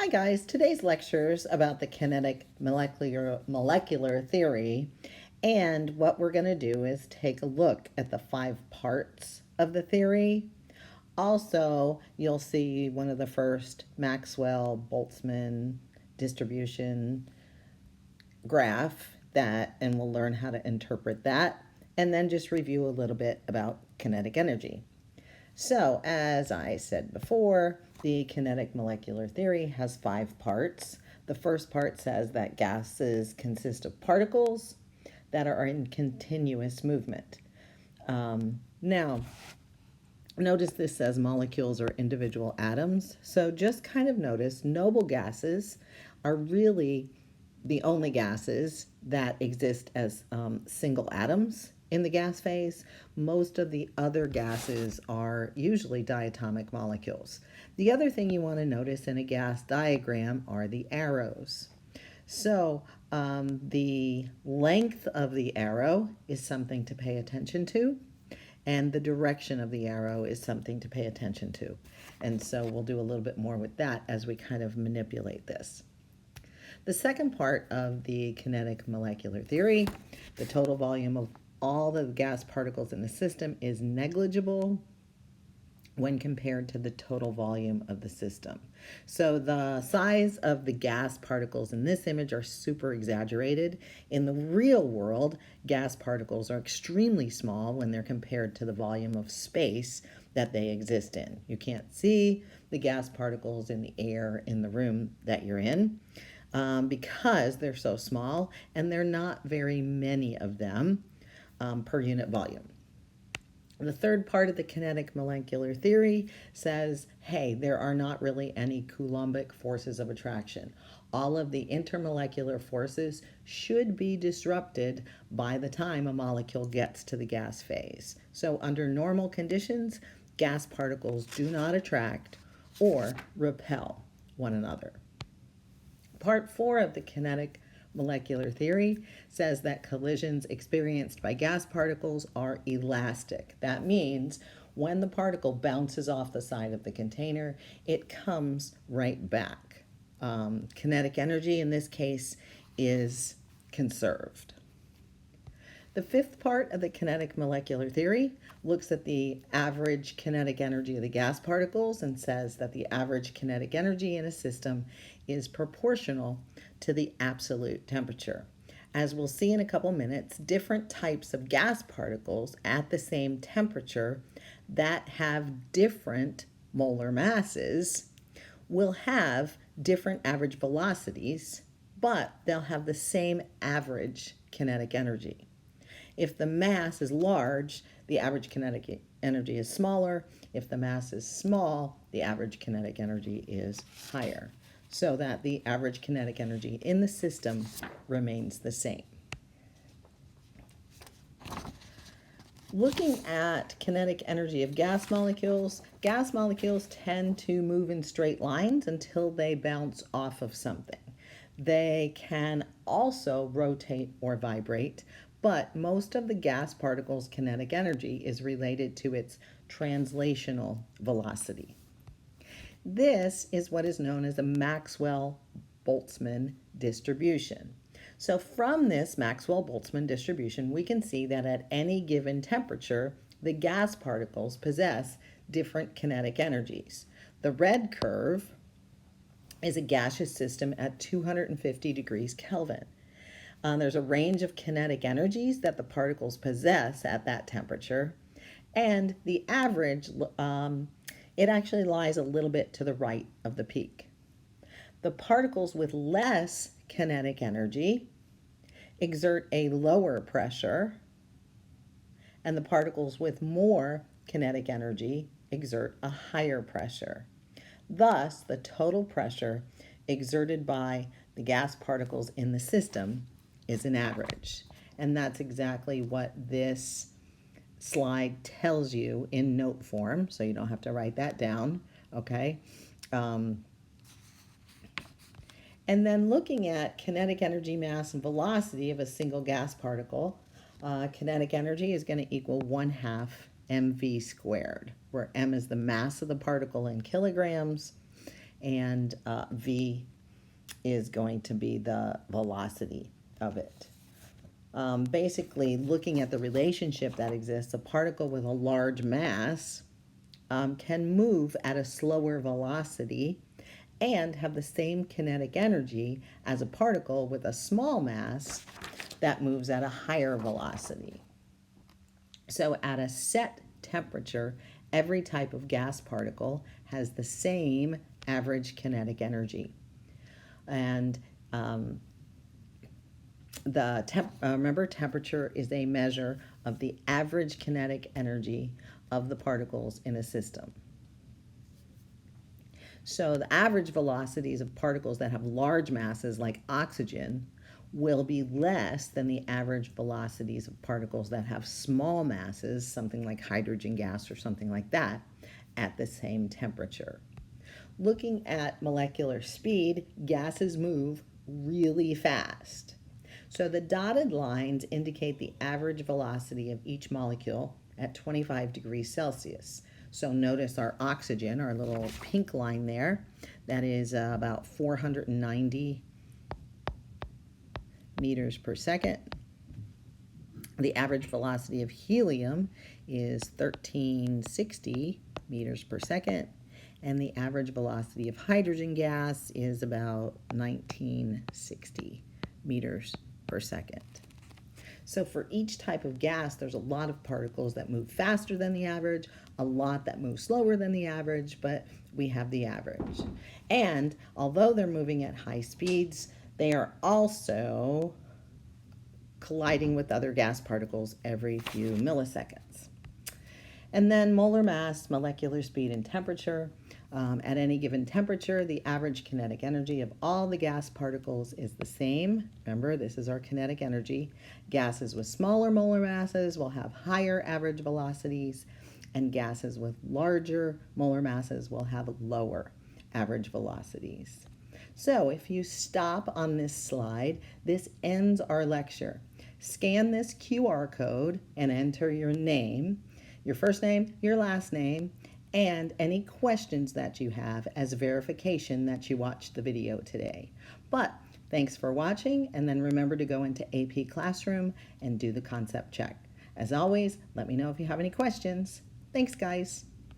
Hi guys, today's lecture is about the kinetic molecular theory, and what we're going to do is take a look at the 5 parts of the theory. Also, you'll see one of the first Maxwell-Boltzmann distribution graph and we'll learn how to interpret that, and then just review a little bit about kinetic energy. So, as I said before, the kinetic molecular theory has 5 parts. The first part says that gases consist of particles that are in continuous movement. Now, notice this says molecules or individual atoms. So just kind of notice noble gases are really the only gases that exist as single atoms in the gas phase. Most of the other gases are usually diatomic molecules. The other thing you want to notice in a gas diagram are the arrows. So the length of the arrow is something to pay attention to, and the direction of the arrow is something to pay attention to. And so we'll do a little bit more with that as we kind of manipulate this. The second part of the kinetic molecular theory, the total volume of all the gas particles in the system is negligible when compared to the total volume of the system. So the size of the gas particles in this image are super exaggerated. In the real world, gas particles are extremely small when they're compared to the volume of space that they exist in. You can't see the gas particles in the air in the room that you're in because they're so small, and there are not very many of them per unit volume. The third part of the kinetic molecular theory says, hey, there are not really any Coulombic forces of attraction. All of the intermolecular forces should be disrupted by the time a molecule gets to the gas phase. So under normal conditions, gas particles do not attract or repel one another. Part 4 of the kinetic molecular theory says that collisions experienced by gas particles are elastic. That means when the particle bounces off the side of the container, it comes right back. Kinetic energy in this case is conserved. The 5th part of the kinetic molecular theory looks at the average kinetic energy of the gas particles and says that the average kinetic energy in a system is proportional to the absolute temperature. As we'll see in a couple minutes, different types of gas particles at the same temperature that have different molar masses will have different average velocities, but they'll have the same average kinetic energy. If the mass is large, the average kinetic energy is smaller. If the mass is small, the average kinetic energy is higher, so that the average kinetic energy in the system remains the same. Looking at kinetic energy of gas molecules tend to move in straight lines until they bounce off of something. They can also rotate or vibrate, but most of the gas particle's kinetic energy is related to its translational velocity. This is what is known as a Maxwell-Boltzmann distribution. So from this Maxwell-Boltzmann distribution, we can see that at any given temperature, the gas particles possess different kinetic energies. The red curve is a gaseous system at 250 degrees Kelvin. There's a range of kinetic energies that the particles possess at that temperature, and the average, it actually lies a little bit to the right of the peak. The particles with less kinetic energy exert a lower pressure, and the particles with more kinetic energy exert a higher pressure. Thus, the total pressure exerted by the gas particles in the system is an average. And that's exactly what this slide tells you in note form, so you don't have to write that down, okay? And then looking at kinetic energy, mass, and velocity of a single gas particle, kinetic energy is going to equal 1/2 mv squared, where m is the mass of the particle in kilograms, and v is going to be the velocity of it. Basically, looking at the relationship that exists, a particle with a large mass can move at a slower velocity and have the same kinetic energy as a particle with a small mass that moves at a higher velocity. So at a set temperature, every type of gas particle has the same average kinetic energy. And remember, temperature is a measure of the average kinetic energy of the particles in a system. So the average velocities of particles that have large masses like oxygen will be less than the average velocities of particles that have small masses, something like hydrogen gas or something like that, at the same temperature. Looking at molecular speed, gases move really fast. So the dotted lines indicate the average velocity of each molecule at 25 degrees Celsius. So notice our oxygen, our little pink line there, that is about 490 meters per second. The average velocity of helium is 1360 meters per second. And the average velocity of hydrogen gas is about 1960 meters per second. So for each type of gas, there's a lot of particles that move faster than the average, a lot that move slower than the average, but we have the average. And although they're moving at high speeds, they are also colliding with other gas particles every few milliseconds. And then molar mass, molecular speed, and temperature. At any given temperature, the average kinetic energy of all the gas particles is the same. Remember, this is our kinetic energy. Gases with smaller molar masses will have higher average velocities, and gases with larger molar masses will have lower average velocities. So if you stop on this slide, this ends our lecture. Scan this QR code and enter your name, your first name, your last name, and any questions that you have as verification that you watched the video today. But thanks for watching, and then remember to go into AP Classroom and do the concept check. As always, let me know if you have any questions. Thanks, guys.